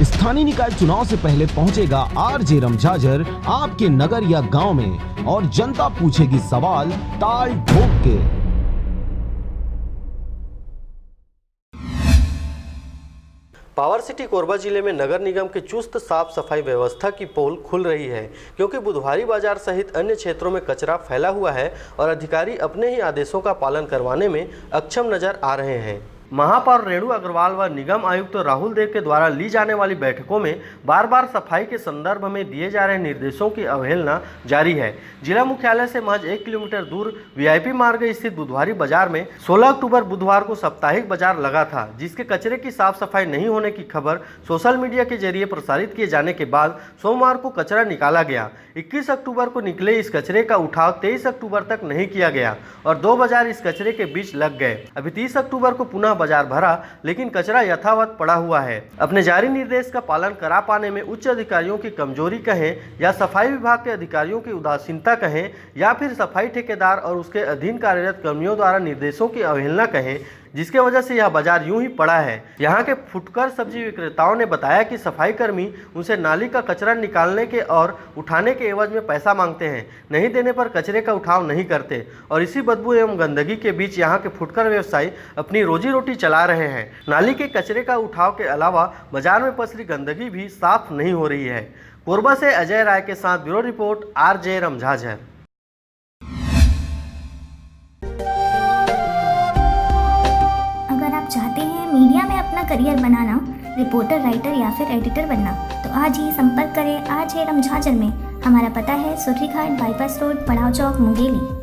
स्थानीय निकाय चुनाव से पहले पहुंचेगा आरजे रमझाझर आपके नगर या गांव में और जनता पूछेगी सवाल ताल ठोक के। पावर सिटी कोरबा जिले में नगर निगम के चुस्त साफ सफाई व्यवस्था की पोल खुल रही है, क्योंकि बुधवारी बाजार सहित अन्य क्षेत्रों में कचरा फैला हुआ है और अधिकारी अपने ही आदेशों का पालन करवाने में अक्षम नजर आ रहे हैं। महापौर रेणु अग्रवाल व निगम आयुक्त राहुल देव के द्वारा ली जाने वाली बैठकों में बार बार सफाई के संदर्भ में दिए जा रहे निर्देशों की अवहेलना जारी है। जिला मुख्यालय से महज 1 किलोमीटर दूर वीआईपी मार्ग स्थित बुधवारी बाजार में 16 अक्टूबर बुधवार को साप्ताहिक बाजार लगा था, जिसके कचरे की साफ सफाई नहीं होने की खबर सोशल मीडिया के जरिए प्रसारित किए जाने के बाद सोमवार को कचरा निकाला गया। 21 अक्टूबर को निकले इस कचरे का उठाव 23 अक्टूबर तक नहीं किया गया और 2 बाजार इस कचरे के बीच लग गए। अभी 30 अक्टूबर को पुनः बाजार भरा, लेकिन कचरा यथावत पड़ा हुआ है। अपने जारी निर्देश का पालन करा पाने में उच्च अधिकारियों की कमजोरी कहें या सफाई विभाग के अधिकारियों की उदासीनता कहें या फिर सफाई ठेकेदार और उसके अधीन कार्यरत कर्मियों द्वारा निर्देशों की अवहेलना कहें, जिसके वजह से यह बाजार यूं ही पड़ा है। यहाँ के फुटकर सब्जी विक्रेताओं ने बताया कि सफाई कर्मी उनसे नाली का कचरा निकालने के और उठाने के एवज में पैसा मांगते हैं, नहीं देने पर कचरे का उठाव नहीं करते और इसी बदबू एवं गंदगी के बीच यहाँ के फुटकर व्यवसायी अपनी रोजी रोटी चला रहे हैं। नाली के कचरे का उठाव के अलावा बाजार में पसरी गंदगी भी साफ नहीं हो रही है। कोरबा से अजय राय के साथ ब्यूरो रिपोर्ट आरजे रमझाझर। चाहते हैं मीडिया में अपना करियर बनाना, रिपोर्टर, राइटर या फिर एडिटर बनना, तो आज ही संपर्क करें आरजे रमझाझर में। हमारा पता है सुर्रीघाट बाईपास रोड, पड़ाव चौक, मुंगेली।